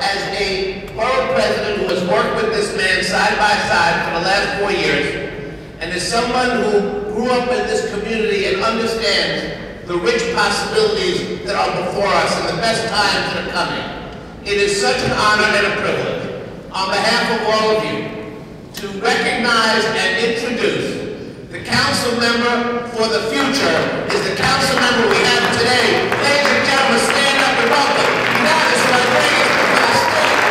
as a borough president who has worked with this man side by side for the last 4 years, and as someone who grew up in this community and understands the rich possibilities that are before us and the best times that are coming, it is such an honor and a privilege, on behalf of all of you, to recognize and introduce the council member for the future is the council member we have today. Ladies and gentlemen, stand up and welcome Ydanis Rodriguez for the state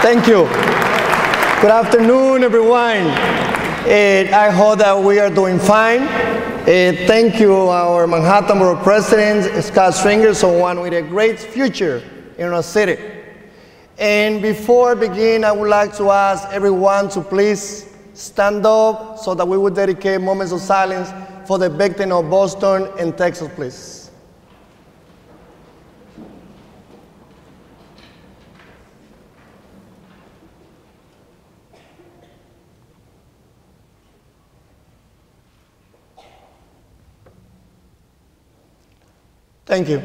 Thank you. Good afternoon, everyone. I hope that we are doing fine. Thank you, our Manhattan Borough President, Scott Stringer, someone with a great future in our city. And before I begin, I would like to ask everyone to please stand up so that we would dedicate moments of silence for the victims of Boston and Texas, please. Thank you.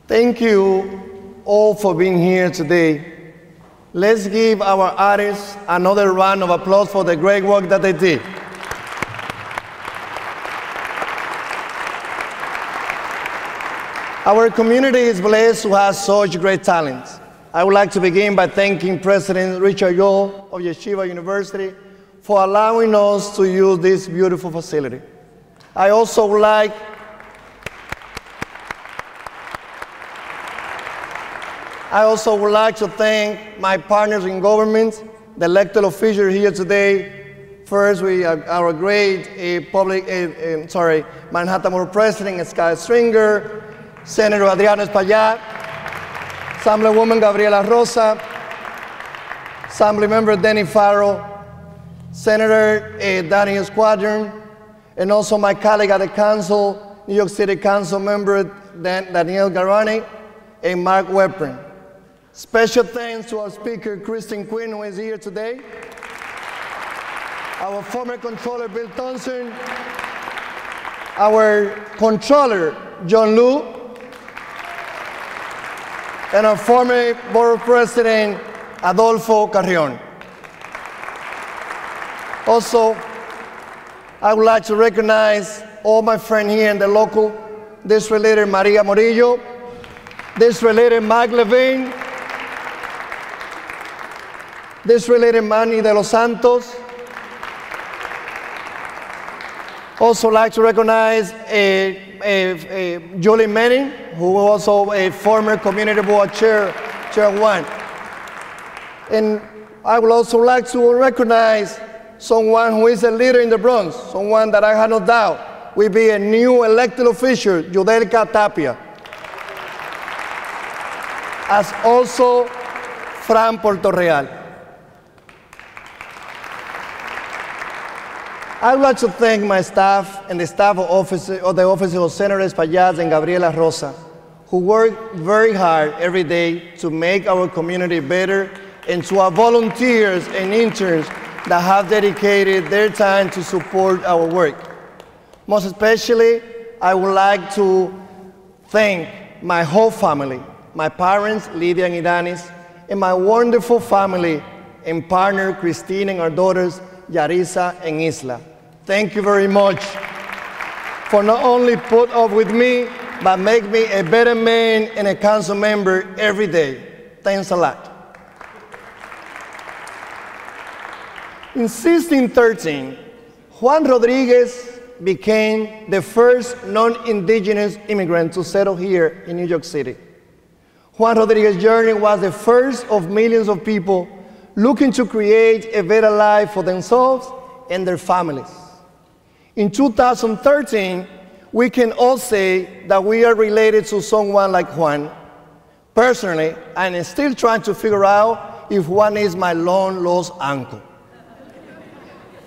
Thank you all for being here today. Let's give our artists another round of applause for the great work that they did. Our community is blessed to have such great talents. I would like to begin by thanking President Richard Yole of Yeshiva University for allowing us to use this beautiful facility. I also would like to thank my partners in government, the elected officials here today. First, we are our great Manhattan Borough President, Scott Stringer, Senator Adriano Espaillat, Assemblywoman Gabriela Rosa, Assemblymember Denny Farrow, Senator Daniel Squadron, and also my colleague at the council, New York City Council member Daniel Garani, and Mark Weprin. Special thanks to our speaker, Kristen Quinn, who is here today, our former controller, Bill Thompson, our controller, John Liu, and our former borough president, Adolfo Carrion. Also, I would like to recognize all my friends here in the local district leader, Maria Morillo, district leader, Mike Levine, district leader, Manny de los Santos. Also like to recognize Julie Manning, who was also a former community board chair one. And I would also like to recognize someone who is a leader in the Bronx, someone that I have no doubt will be a new elected official, Yudelka Tapia. As also Fran Portorreal. I would like to thank my staff and the staff of the offices of Senator Espaillat and Gabriela Rosa, who work very hard every day to make our community better, and to our volunteers and interns that have dedicated their time to support our work. Most especially, I would like to thank my whole family, my parents, Lydia and Ydanis, and my wonderful family and partner, Christine, and our daughters, Yarisa and Isla. Thank you very much for not only put up with me, but make me a better man and a council member every day. Thanks a lot. In 1613, Juan Rodriguez became the first non-indigenous immigrant to settle here in New York City. Juan Rodriguez's journey was the first of millions of people looking to create a better life for themselves and their families. In 2013, we can all say that we are related to someone like Juan. Personally, I'm still trying to figure out if Juan is my long-lost uncle.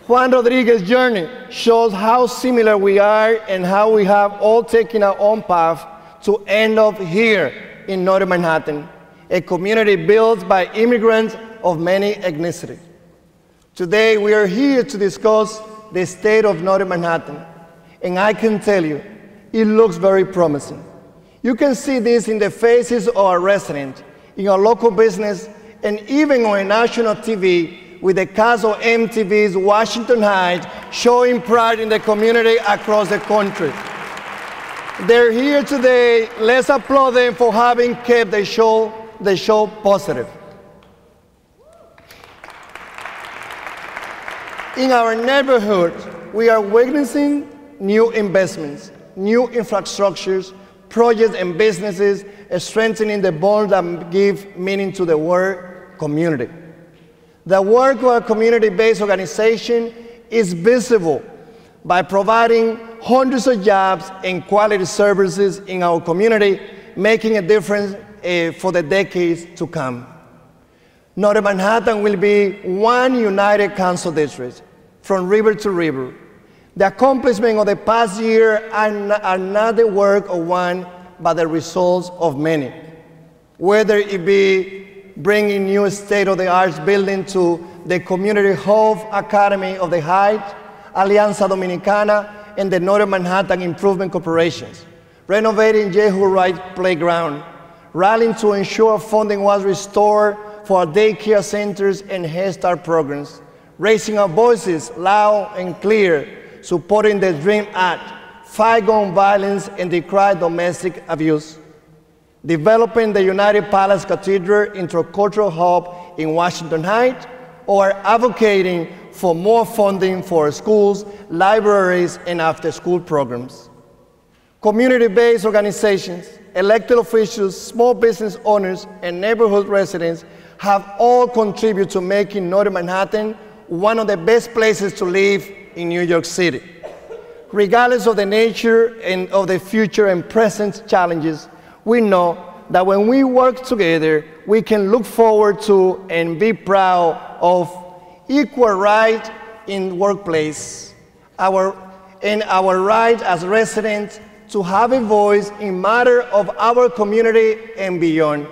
Juan Rodriguez's journey shows how similar we are and how we have all taken our own path to end up here in Northern Manhattan, a community built by immigrants of many ethnicities. Today, we are here to discuss the state of Northern Manhattan, and I can tell you, it looks very promising. You can see this in the faces of our residents, in our local business, and even on national TV, with the cast of MTV's Washington Heights showing pride in the community across the country. They're here today. Let's applaud them for having kept the show positive. In our neighborhood, we are witnessing new investments, new infrastructures, projects and businesses, strengthening the bonds that give meaning to the word community. The work of our community-based organization is visible by providing hundreds of jobs and quality services in our community, making a difference for the decades to come. Northern Manhattan will be one united council district from river to river. The accomplishments of the past year are not the work of one, but the results of many. Whether it be bringing new state-of-the-art building to the Community Health Academy of the Heights, Alianza Dominicana, and the Northern Manhattan Improvement Corporations, renovating Jehu Wright Playground, rallying to ensure funding was restored for our daycare centers and Head Start programs, raising our voices loud and clear, supporting the DREAM Act, fight gun violence and decry domestic abuse, developing the United Palace Cathedral Intercultural Hub in Washington Heights, or advocating for more funding for schools, libraries, and after-school programs. Community-based organizations, elected officials, small business owners, and neighborhood residents have all contributed to making Northern Manhattan one of the best places to live in New York City. Regardless of the nature and of the future and present challenges, we know that when we work together, we can look forward to and be proud of equal rights in workplace, our right as residents to have a voice in matters of our community and beyond.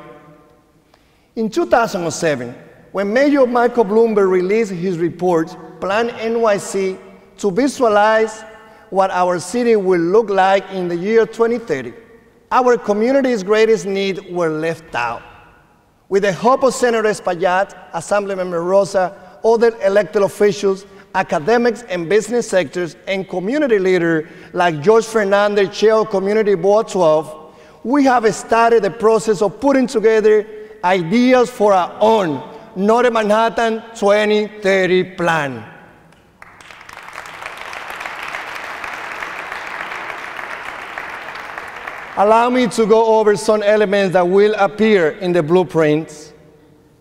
In 2007, when Mayor Michael Bloomberg released his report, Plan NYC, to visualize what our city will look like in the year 2030, our community's greatest needs were left out. With the help of Senator Espaillat, Assemblymember Rosa, other elected officials, academics and business sectors, and community leaders like George Fernandez, Chair of Community Board 12, we have started the process of putting together ideas for our own Northern Manhattan 2030 plan. Allow me to go over some elements that will appear in the blueprints.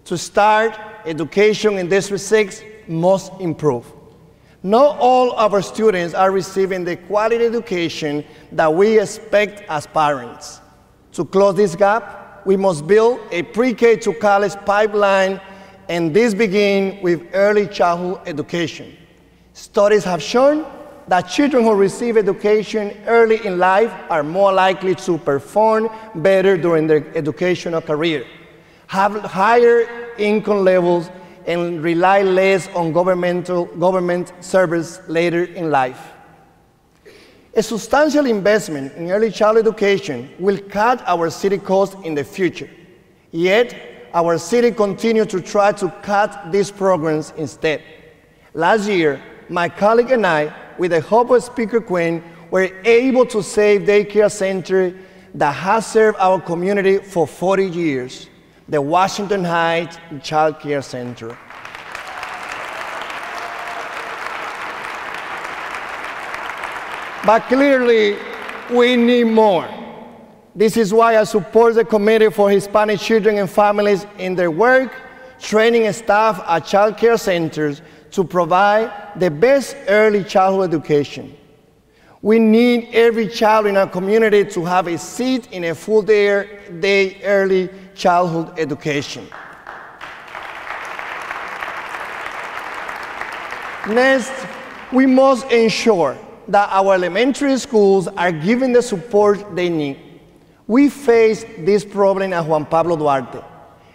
To start, education in District 6 must improve. Not all of our students are receiving the quality education that we expect as parents. To close this gap, we must build a pre-K to college pipeline, and this begins with early childhood education. Studies have shown that children who receive education early in life are more likely to perform better during their educational career, have higher income levels, and rely less on government service later in life. A substantial investment in early childhood education will cut our city costs in the future. Yet, our city continues to try to cut these programs instead. Last year, my colleague and I, with the help of Speaker Quinn, were able to save daycare center that has served our community for 40 years, the Washington Heights Child Care Center. But clearly, we need more. This is why I support the Committee for Hispanic Children and Families in their work training staff at child care centers to provide the best early childhood education. We need every child in our community to have a seat in a full-day early childhood education. Next, we must ensure that our elementary schools are given the support they need. We face this problem at Juan Pablo Duarte,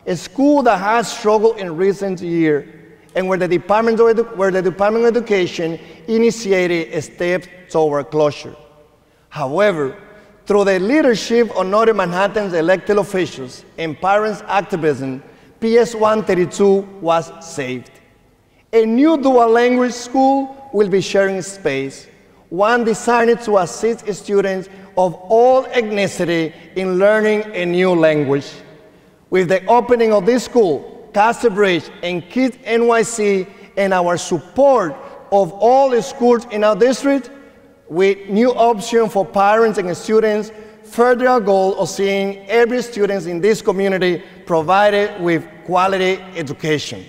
a school that has struggled in recent years and where the Department of Education initiated steps toward closure. However, through the leadership of Northern Manhattan's elected officials and parents' activism, PS 132 was saved. A new dual language school will be sharing space, one designed to assist students of all ethnicity in learning a new language. With the opening of this school, Castle Bridge and Kids NYC, and our support of all the schools in our district, with new options for parents and students, further our goal of seeing every student in this community provided with quality education.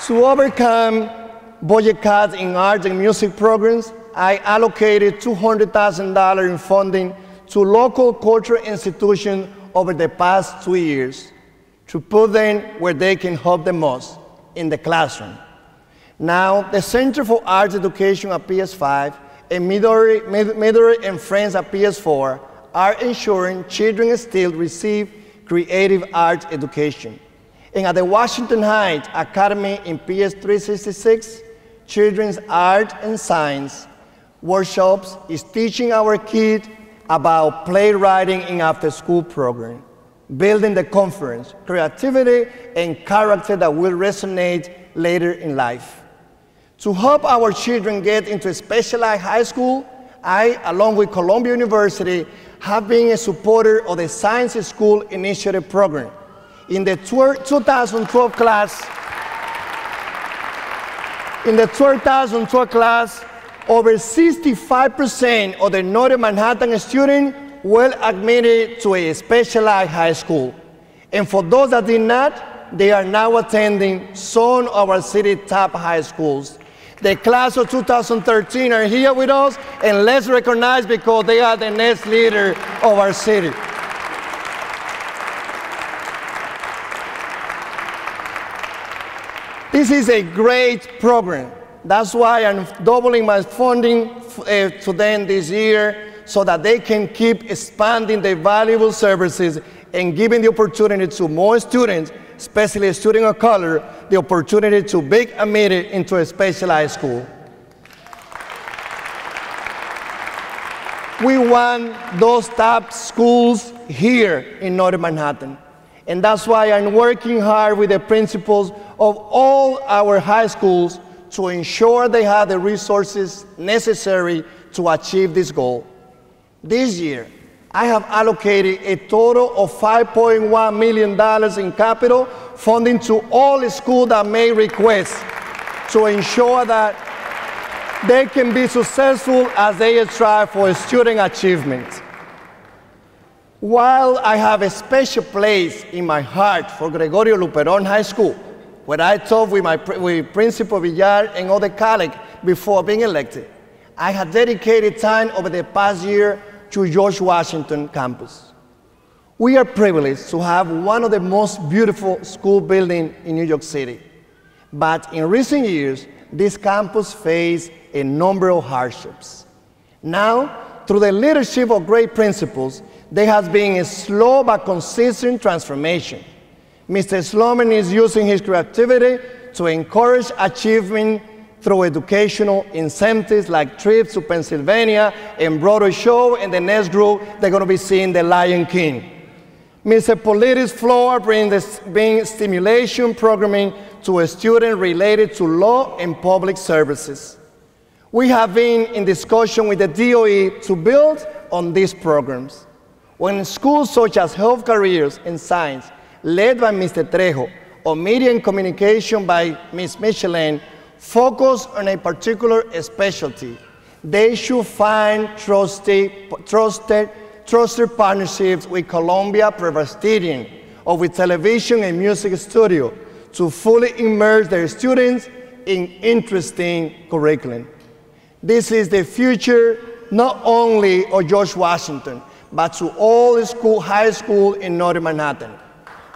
To overcome budget cuts in arts and music programs, I allocated $200,000 in funding to local cultural institutions over the past 2 years to put them where they can help the most, in the classroom. Now, the Center for Arts Education at PS5 and Midori and Friends at PS4 are ensuring children still receive creative arts education. And at the Washington Heights Academy in PS 366, Children's Art and Science Workshops is teaching our kids about playwriting in after-school program, building the confidence, creativity, and character that will resonate later in life. To help our children get into a specialized high school, I, along with Columbia University, have been a supporter of the Science School Initiative Program. In the 2012 class, over 65% of the Northern Manhattan students were admitted to a specialized high school. And for those that did not, they are now attending some of our city's top high schools. The class of 2013 are here with us, and let's recognize because they are the next leader of our city. This is a great program. That's why I'm doubling my funding to them this year so that they can keep expanding their valuable services and giving the opportunity to more students, especially students of color, the opportunity to be admitted into a specialized school. We want those top schools here in Northern Manhattan. And that's why I'm working hard with the principals of all our high schools to ensure they have the resources necessary to achieve this goal. This year, I have allocated a total of $5.1 million in capital funding to all schools that may request to ensure that they can be successful as they strive for student achievement. While I have a special place in my heart for Gregorio Luperón High School, where I taught with Principal Villar and other colleagues before being elected, I have dedicated time over the past year to George Washington campus. We are privileged to have one of the most beautiful school buildings in New York City. But in recent years, this campus faced a number of hardships. Now, through the leadership of great principals, there has been a slow but consistent transformation. Mr. Sloman is using his creativity to encourage achievement through educational incentives like trips to Pennsylvania and Broadway show, and the next group, they're going to be seeing The Lion King. Mr. Politis Floor brings stimulation programming to a student related to law and public services. We have been in discussion with the DOE to build on these programs. When schools such as Health Careers and Science, led by Mr. Trejo, or Media and Communication by Ms. Michelin, focus on a particular specialty, they should find trusted trusted partnerships with Columbia Presbyterian or with television and music studio to fully immerse their students in interesting curriculum. This is the future not only of George Washington, but to all high school in Northern Manhattan.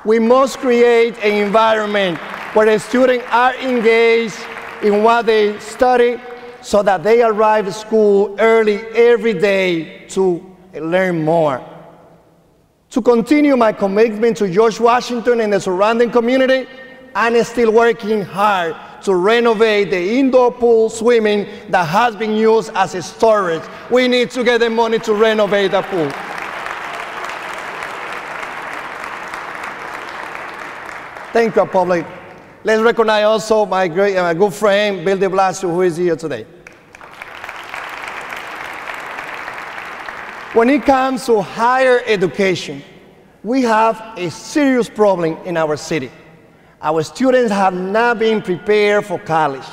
We must create an environment where the students are engaged in what they study so that they arrive at school early every day to learn more. To continue my commitment to George Washington and the surrounding community, I'm still working hard to renovate the indoor pool swimming that has been used as a storage. We need to get the money to renovate the pool. Thank you, public. Let's recognize also my good friend, Bill de Blasio, who is here today. When it comes to higher education, we have a serious problem in our city. Our students have not been prepared for college.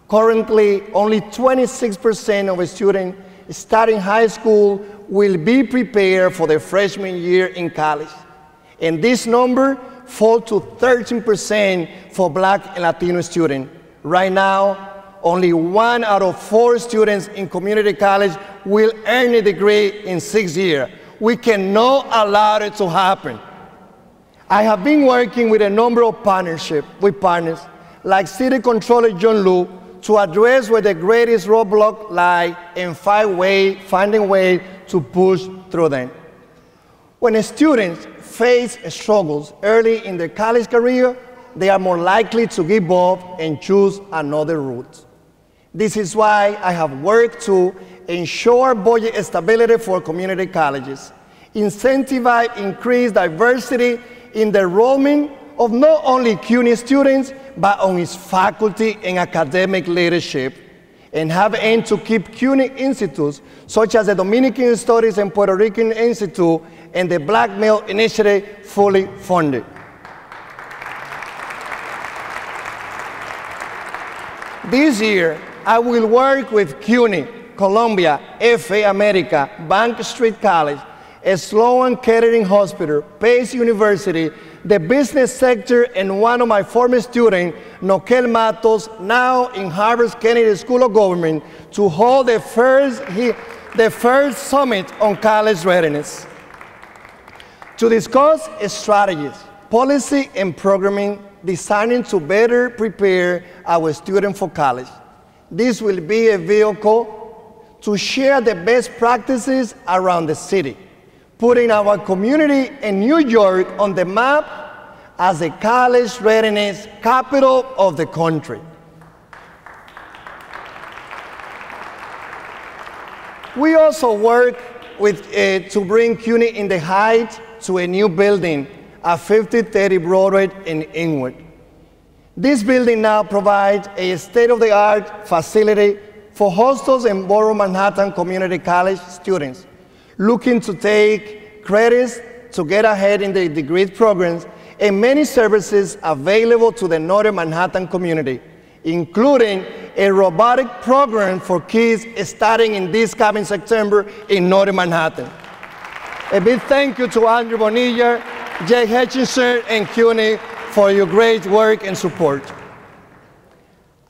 Currently, only 26% of students starting high school will be prepared for their freshman year in college. And this number falls to 13% for Black and Latino students. Right now, only 1 out of 4 students in community college will earn a degree in 6 years. We cannot allow it to happen. I have been working with a number of partners like City Controller John Liu to address where the greatest roadblock lie and finding ways to push through them. When students face struggles early in their college career, they are more likely to give up and choose another route. This is why I have worked to ensure budget stability for community colleges, incentivize increased diversity in the enrollment of not only CUNY students, but on its faculty and academic leadership, and have aimed to keep CUNY institutes, such as the Dominican Studies and Puerto Rican Institute and the Black Male Initiative, fully funded. This year, I will work with CUNY, Columbia, FA America, Bank Street College, Sloan Kettering Hospital, Pace University, the business sector, and one of my former students, Nokel Matos, now in Harvard's Kennedy School of Government, to hold the first summit on college readiness. To discuss strategies, policy, and programming designed to better prepare our students for college. This will be a vehicle to share the best practices around the city, putting our community in New York on the map as the college readiness capital of the country. We also work to bring CUNY in the Heights to a new building at 5030 Broadway in Inwood. This building now provides a state-of-the-art facility for hostels and Borough Manhattan Community College students looking to take credits to get ahead in the degree programs, and many services available to the Northern Manhattan community, including a robotic program for kids starting in this coming September in Northern Manhattan. A big thank you to Andrew Bonilla, Jay Hutchinson, and CUNY for your great work and support.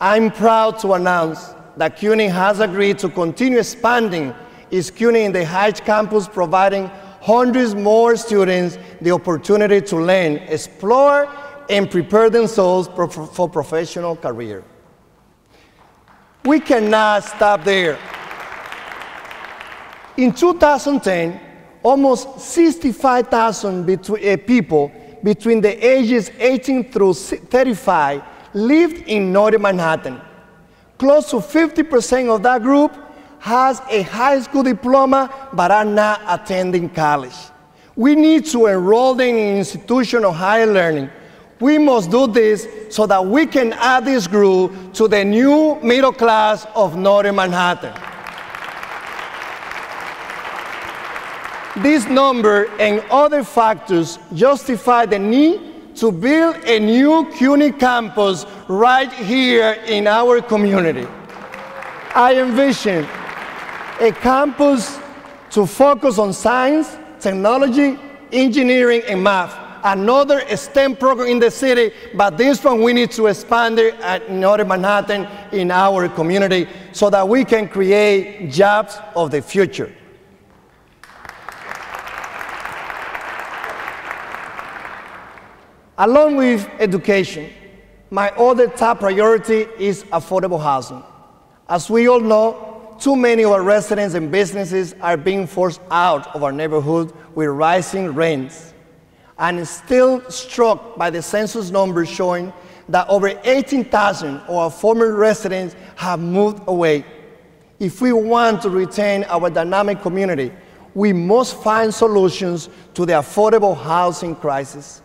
I'm proud to announce that CUNY has agreed to continue expanding its CUNY in the Heights campus, providing hundreds more students the opportunity to learn, explore, and prepare themselves for professional career. We cannot stop there. In 2010, almost 65,000 people between the ages 18 through 35 lived in Northern Manhattan. Close to 50% of that group has a high school diploma but are not attending college. We need to enroll them in institutions of higher learning. We must do this so that we can add this group to the new middle class of Northern Manhattan. This number and other factors justify the need to build a new CUNY campus right here in our community. I envision a campus to focus on science, technology, engineering, and math. Another STEM program in the city, but this one we need to expand it in Northern Manhattan in our community so that we can create jobs of the future. Along with education, my other top priority is affordable housing. As we all know, too many of our residents and businesses are being forced out of our neighborhood with rising rents. And still struck by the census numbers showing that over 18,000 of our former residents have moved away. If we want to retain our dynamic community, we must find solutions to the affordable housing crisis.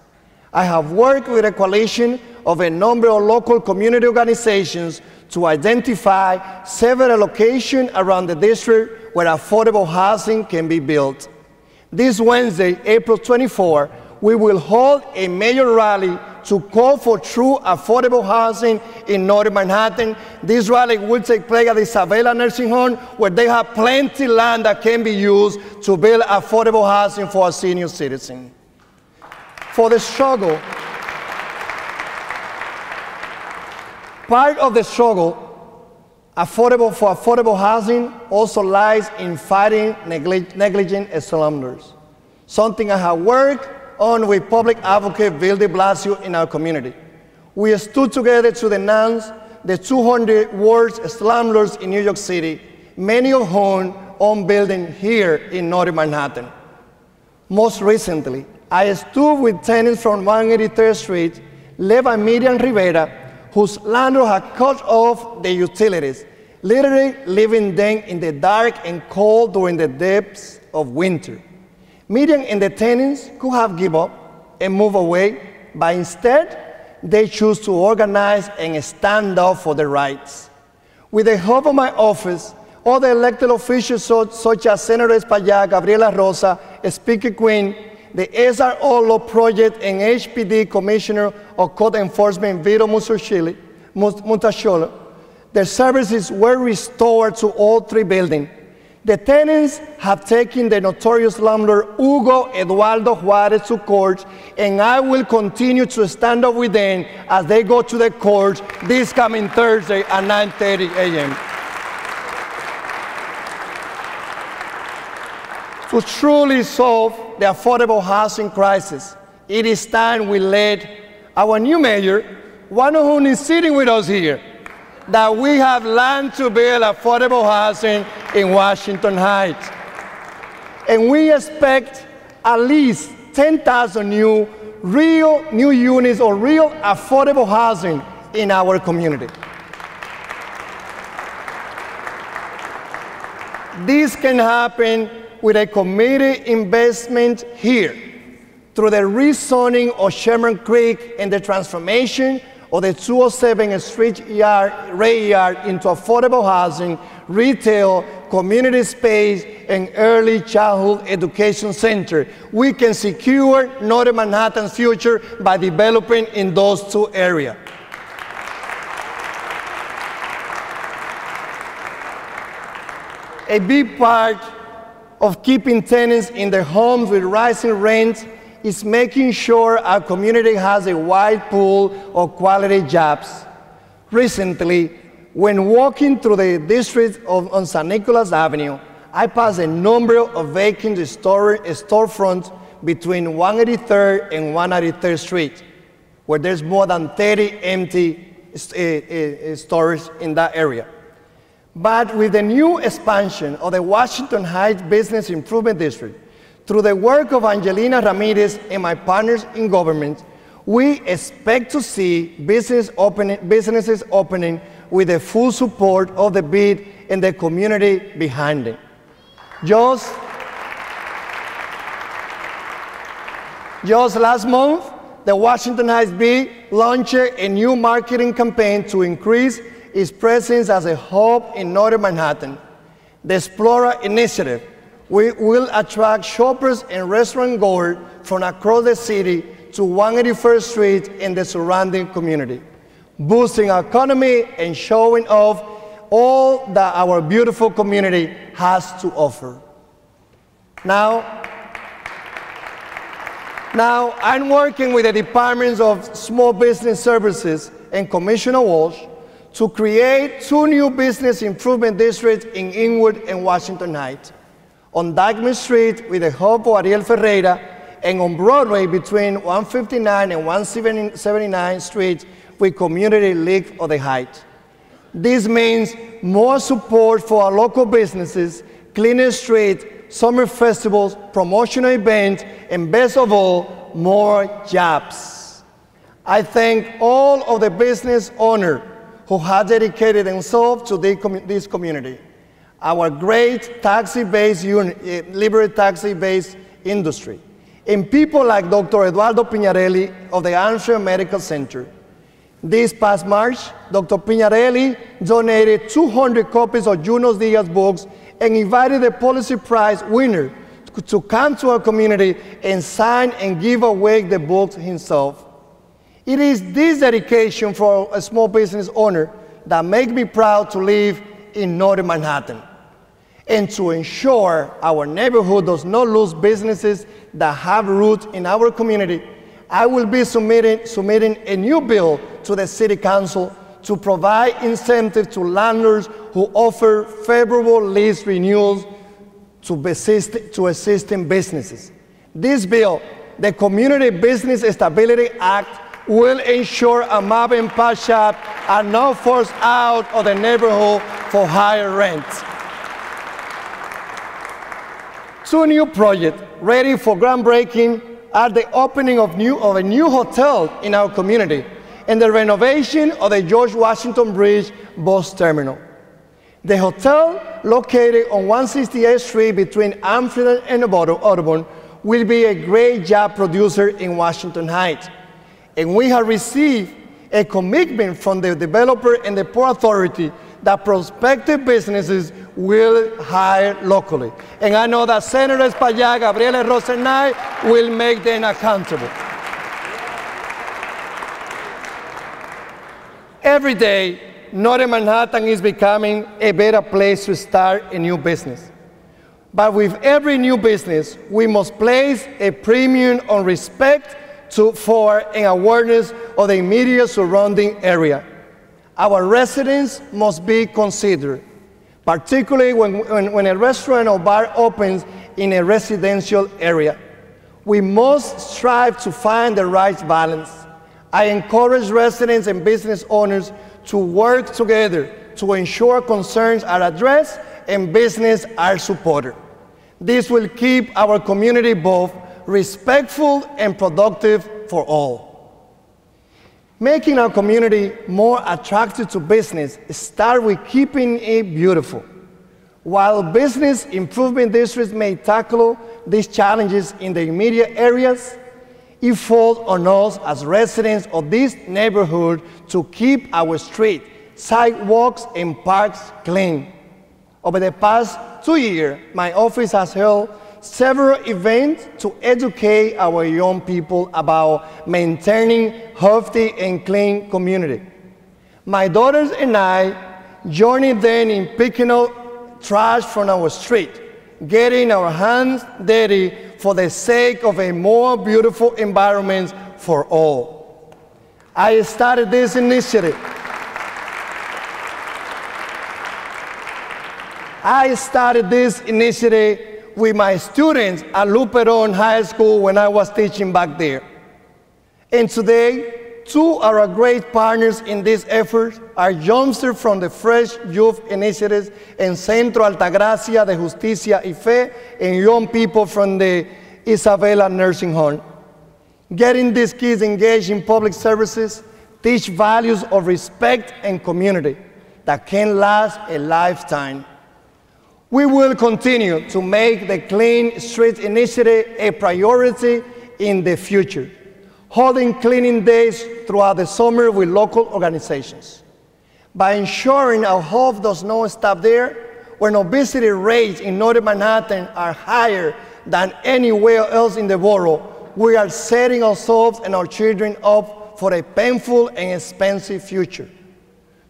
I have worked with a coalition of a number of local community organizations to identify several locations around the district where affordable housing can be built. This Wednesday, April 24, we will hold a mayoral rally to call for true affordable housing in Northern Manhattan. This rally will take place at the Isabella Nursing Home, where they have plenty of land that can be used to build affordable housing for our senior citizens. For the struggle, part of the struggle for affordable housing also lies in fighting negligent slumlords, something I have worked on with public advocate Bill de Blasio in our community. We stood together to denounce the 200 worst slumlords in New York City, many of whom own buildings here in Northern Manhattan. Most recently, I stood with tenants from 183rd Street, led by Miriam Rivera, whose landlord had cut off the utilities, literally leaving them in the dark and cold during the depths of winter. Miriam and the tenants could have given up and moved away, but instead, they choose to organize and stand up for their rights. With the help of my office, other elected officials such as Senator Espaillat, Gabriela Rosa, Speaker Quinn, the SRO Law Project, and HPD Commissioner of Code Enforcement Vito Mutasciolo, their services were restored to all three buildings. The tenants have taken the notorious landlord Hugo Eduardo Juarez to court, and I will continue to stand up with them as they go to the court this coming Thursday at 9:30 a.m. To truly solve the affordable housing crisis, it is time we let our new mayor, one of whom is sitting with us here, that we have land to build affordable housing in Washington Heights. And we expect at least 10,000 new units or real affordable housing in our community. This can happen with a committed investment here through the rezoning of Sherman Creek and the transformation of the 207 Street Ray Yard into affordable housing, retail, community space, and early childhood education center. We can secure Northern Manhattan's future by developing in those two areas. A big part of keeping tenants in their homes with rising rents is making sure our community has a wide pool of quality jobs. Recently, when walking through the district on San Nicolas Avenue, I passed a number of vacant storefronts between 183rd and 183rd Street, where there's more than 30 empty stores in that area. But with the new expansion of the Washington Heights Business Improvement District, through the work of Angelina Ramirez and my partners in government, we expect to see businesses opening with the full support of the BID and the community behind it. Just last month, the Washington Heights BID launched a new marketing campaign to increase its presence as a hub in Northern Manhattan. The Explorer Initiative will attract shoppers and restaurant goers from across the city to 181st Street and the surrounding community, boosting our economy and showing off all that our beautiful community has to offer. Now, I'm working with the Departments of Small Business Services and Commissioner Walsh to create 2 new business improvement districts in Inwood and Washington Heights. On Dyckman Street with the hub for Ariel Ferreira, and on Broadway between 159 and 179 Street with Community League of the Heights. This means more support for our local businesses, cleaner streets, summer festivals, promotional events, and best of all, more jobs. I thank all of the business owners who have dedicated themselves to this community. Our great taxi-based liberal taxi-based industry, and people like Dr. Eduardo Piñarelli of the Armstrong Medical Center. This past March, Dr. Piñarelli donated 200 copies of Junos Diaz books and invited the Policy Prize winner to come to our community and sign and give away the books himself. It is this dedication for a small business owner that makes me proud to live in Northern Manhattan, and to ensure our neighborhood does not lose businesses that have roots in our community. I will be submitting a new bill to the City Council to provide incentives to landlords who offer favorable lease renewals to existing businesses. This bill, the Community Business Stability Act, will ensure a mom and pop shop are not forced out of the neighborhood for higher rents. 2 new projects ready for groundbreaking are the opening of a new hotel in our community and the renovation of the George Washington Bridge bus terminal. The hotel, located on 168th Street between Amsterdam and Audubon, will be a great job producer in Washington Heights. And we have received a commitment from the developer and the Port Authority that prospective businesses will hire locally. And I know that Senator Espaillat, Gabriela Rosa, and I will make them accountable. Every day, Northern Manhattan is becoming a better place to start a new business. But with every new business, we must place a premium on respect for and awareness of the immediate surrounding area. Our residents must be considered, particularly when a restaurant or bar opens in a residential area. We must strive to find the right balance. I encourage residents and business owners to work together to ensure concerns are addressed and business are supported. This will keep our community both respectful and productive for all. Making our community more attractive to business starts with keeping it beautiful. While business improvement districts may tackle these challenges in the immediate areas, it falls on us as residents of this neighborhood to keep our streets, sidewalks, and parks clean. Over the past 2 years, my office has held several events to educate our young people about maintaining healthy and clean community. My daughters and I joined them in picking up trash from our street, getting our hands dirty for the sake of a more beautiful environment for all. I started this initiative. With my students at Luperon High School when I was teaching back there. And today, 2 of our great partners in this effort are youngsters from the Fresh Youth Initiatives and Centro Altagracia de Justicia y Fe, and young people from the Isabella Nursing Home. Getting these kids engaged in public services teach values of respect and community that can last a lifetime. We will continue to make the Clean Streets Initiative a priority in the future, holding cleaning days throughout the summer with local organizations. By ensuring our health does not stop there, when obesity rates in Northern Manhattan are higher than anywhere else in the world, we are setting ourselves and our children up for a painful and expensive future.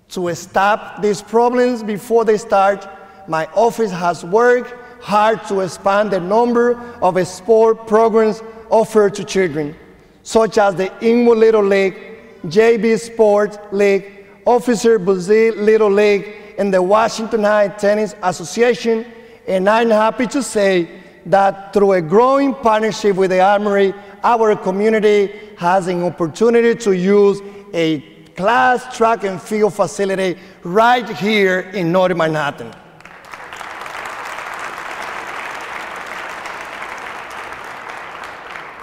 To stop these problems before they start, my office has worked hard to expand the number of sport programs offered to children, such as the Inwood Little League, JV Sports League, Officer Brazil Little League, and the Washington High Tennis Association. And I'm happy to say that through a growing partnership with the Armory, our community has an opportunity to use a class track and field facility right here in North Manhattan.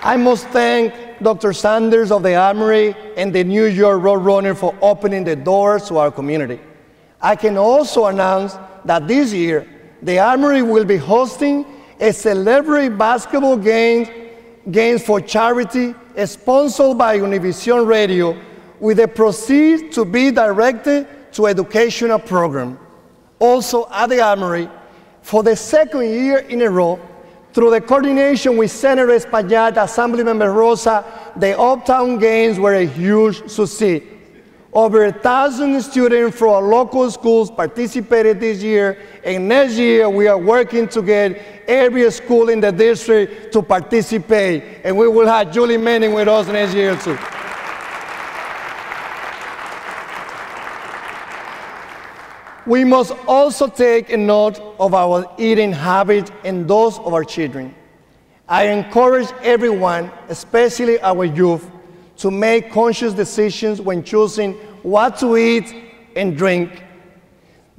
I must thank Dr. Sanders of the Armory and the New York Roadrunner for opening the doors to our community. I can also announce that this year, the Armory will be hosting a celebrity basketball games for charity sponsored by Univision Radio, with the proceeds to be directed to educational program. Also at the Armory, for the second year in a row, through the coordination with Senator Espaillat, Assemblymember Rosa, the Uptown Games were a huge success. Over 1,000 students from our local schools participated this year, and next year we are working to get every school in the district to participate, and we will have Julie Manning with us next year too. We must also take a note of our eating habits and those of our children. I encourage everyone, especially our youth, to make conscious decisions when choosing what to eat and drink.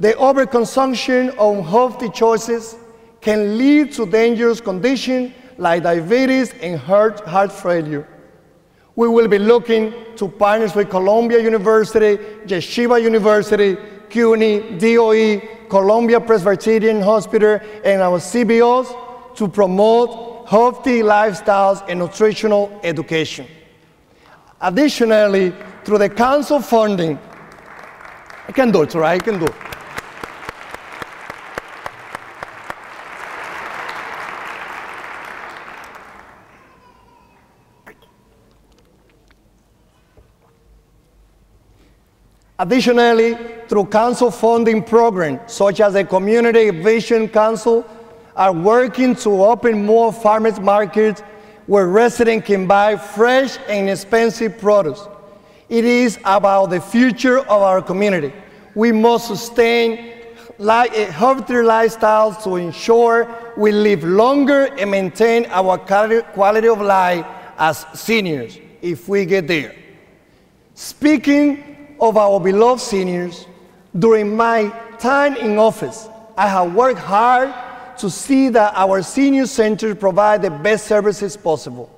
The overconsumption of healthy choices can lead to dangerous conditions like diabetes and heart failure. We will be looking to partners with Columbia University, Yeshiva University, CUNY, DOE, Columbia Presbyterian Hospital, and our CBOs to promote healthy lifestyles and nutritional education. Additionally, through the council funding, I can do it, right? I can do it. Additionally, through council funding programs, such as the Community Vision Council, are working to open more farmers markets where residents can buy fresh and inexpensive produce. It is about the future of our community. We must sustain healthier lifestyles to ensure we live longer and maintain our quality of life as seniors, if we get there. Speaking of our beloved seniors, during my time in office, I have worked hard to see that our senior centers provide the best services possible.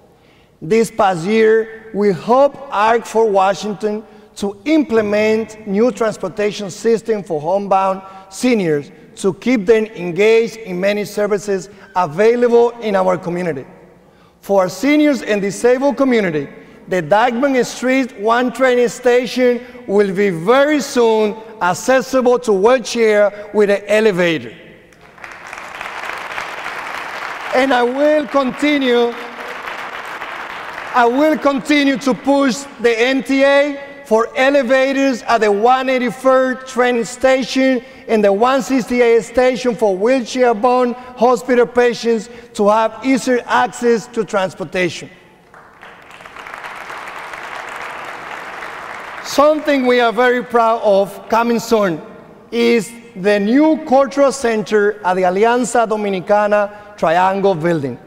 This past year, we helped ARC for Washington to implement new transportation system for homebound seniors to keep them engaged in many services available in our community. For our seniors and disabled community, the Dyckman Street 1 train station will be very soon accessible to wheelchair with an elevator. And I will continue to push the MTA for elevators at the 183rd train station and the 168 station for wheelchair-bound hospital patients to have easier access to transportation. Something we are very proud of coming soon is the new cultural center at the Alianza Dominicana Triangle building.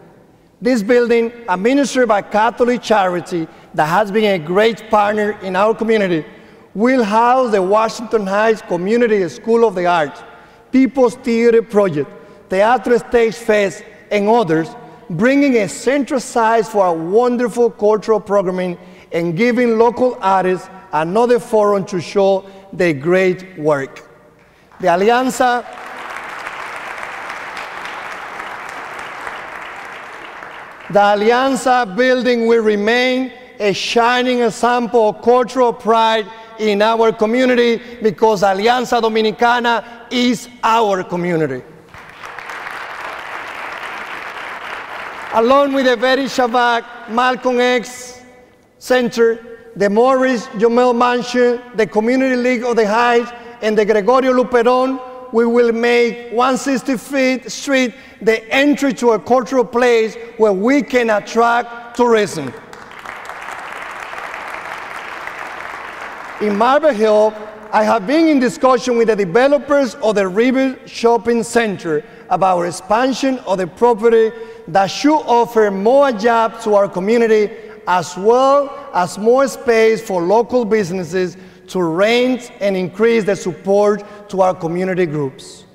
This building, administered by Catholic Charity, that has been a great partner in our community, will house the Washington Heights Community School of the Arts, People's Theater Project, Teatro Stage Fest, and others, bringing a central size for our wonderful cultural programming and giving local artists another forum to show their great work. The Alianza building will remain a shining example of cultural pride in our community because Alianza Dominicana is our community. Along with the Betty Shabak, Malcolm X Center, the Morris Jomel Mansion, the Community League of the Heights, and the Gregorio Luperon, we will make 165th Street the entry to a cultural place where we can attract tourism. In Marble Hill, I have been in discussion with the developers of the River Shopping Center about expansion of the property that should offer more jobs to our community, as well as more space for local businesses to rent and increase the support to our community groups.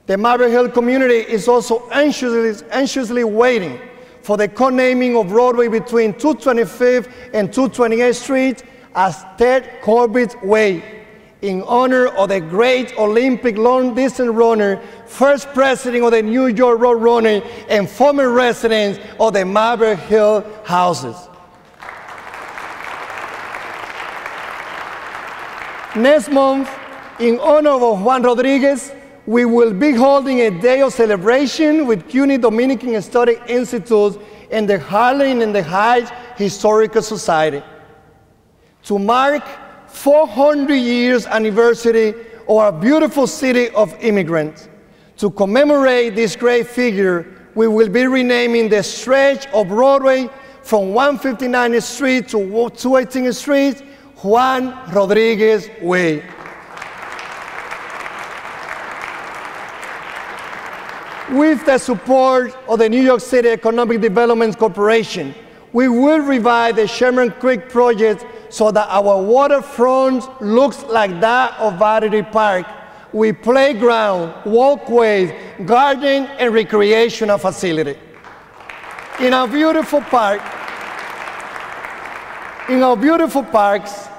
The Marble Hill community is also anxiously waiting for the co-naming of roadway between 225th and 228th Street as Ted Corbett's Way, in honor of the great Olympic long-distance runner, first president of the New York Road Running, and former residents of the Member Hill houses. Next month, in honor of Juan Rodriguez, we will be holding a day of celebration with CUNY Dominican Study Institute and the Harlem and the Heights Historical Society to mark 400 years anniversary of our beautiful city of immigrants. To commemorate this great figure, we will be renaming the stretch of Broadway from 159th Street to 218th Street, Juan Rodriguez Way. With the support of the New York City Economic Development Corporation, we will revive the Sherman Creek project so that our waterfront looks like that of Battery Park, with playground, walkways, garden, and recreational facility. In our beautiful parks,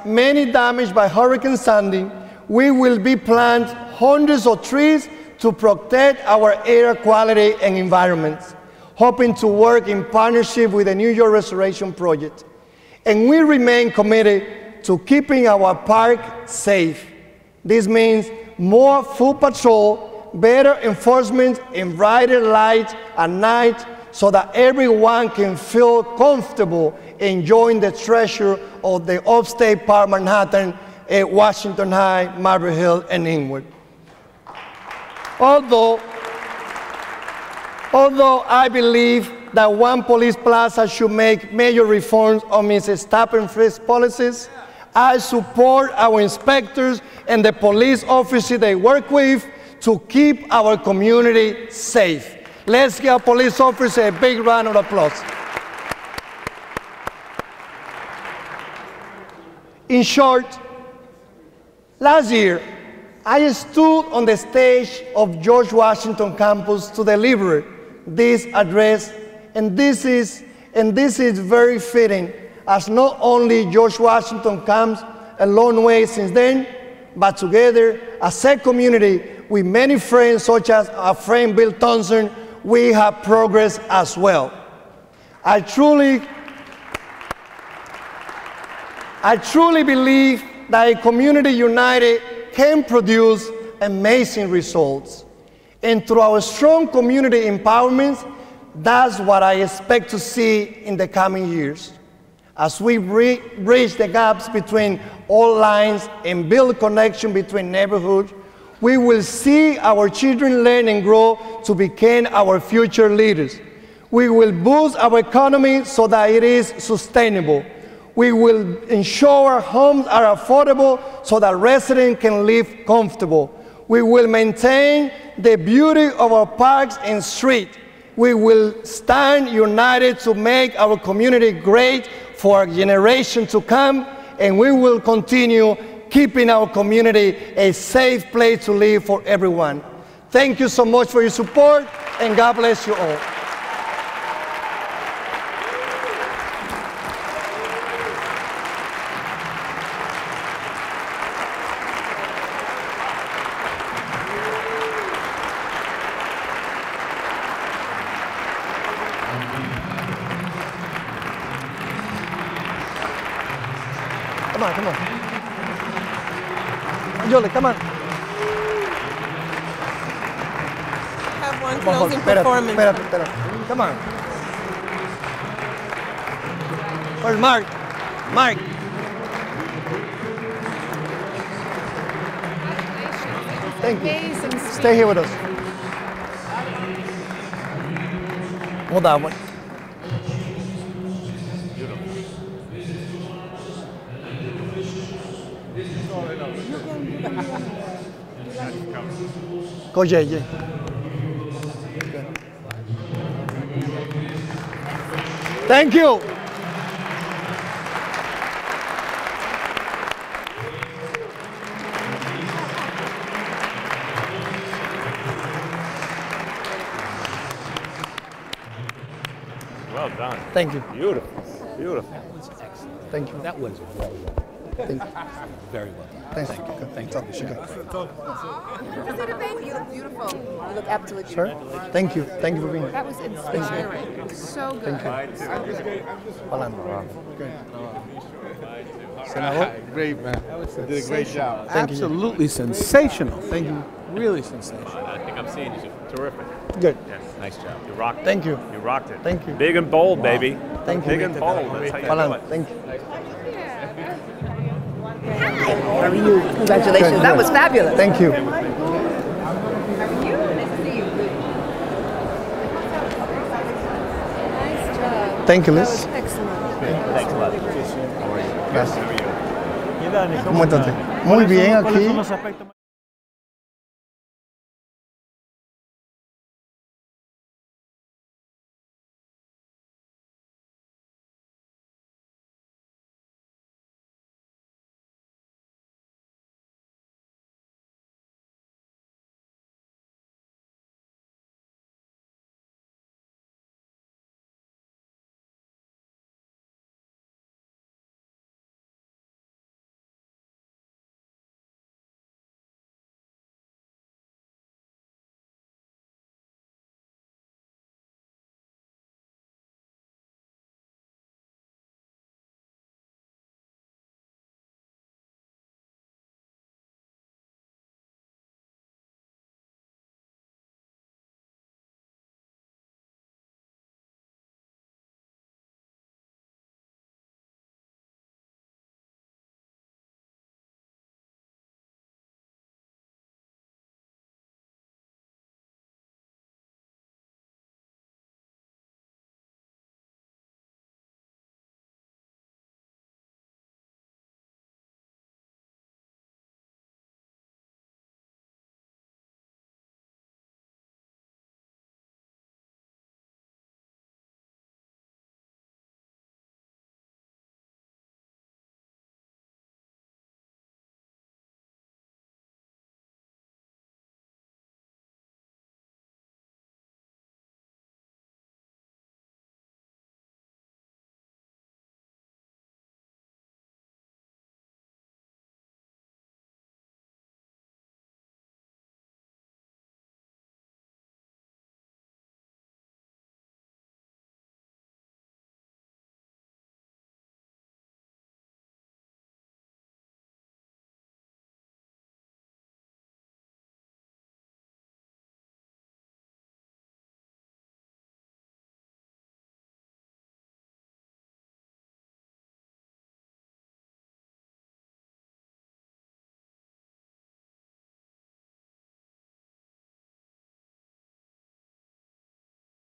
many damaged by Hurricane Sandy, we will be planting hundreds of trees to protect our air quality and environments, hoping to work in partnership with the New York Restoration Project. And we remain committed to keeping our park safe. This means more foot patrol, better enforcement, and brighter lights at night so that everyone can feel comfortable enjoying the treasure of the upstate Park Manhattan, Washington High, Marble Hill, and Inwood. Although I believe that one police plaza should make major reforms on its stop and frisk policies, I support our inspectors and the police officers they work with to keep our community safe. Let's give our police officers a big round of applause. In short, last year, I stood on the stage of George Washington campus to deliver this address, and this is very fitting, as not only George Washington comes a long way since then, but together as a community with many friends, such as our friend Bill Thompson, we have progressed as well. I truly believe that a community united can produce amazing results. And through our strong community empowerment, that's what I expect to see in the coming years. As we bridge the gaps between all lines and build connection between neighborhoods, we will see our children learn and grow to become our future leaders. We will boost our economy so that it is sustainable. We will ensure our homes are affordable so that residents can live comfortable. We will maintain the beauty of our parks and streets. We will stand united to make our community great for a generation to come, and we will continue keeping our community a safe place to live for everyone. Thank you so much for your support, and God bless you all. Come on. Yoli, come on. Have one closing performance. Espérate. Come on. Where's Mark? Thank you. Amazing speech. Stay here with us. Hold on. Go, Jay. Thank you. Well done. Thank you. Beautiful. Beautiful. Thank you. That was very well done. Thank you. Very well done. Thanks. Thank you. You look beautiful. You look absolutely Sir, beautiful. thank you. Thank you for being here. That was inspiring. So good. Great, man. You did a great job. Absolutely sensational. Thank you. Really sensational. I think I'm seeing you. Terrific. Good. Yes, nice job. You rocked it. Thank you. You rocked it. Thank you. Big and bold, baby. Thank you. Big and bold. That's how you do it. Thank you. How are you? Congratulations. Good, That good. was fabulous. Thank you. How are you? Nice to see you. Nice job. Thank you, Liz. Excellent. Thanks a lot. How are you? Gracias. How are you? ¿Cómo estás? Muy bien aquí.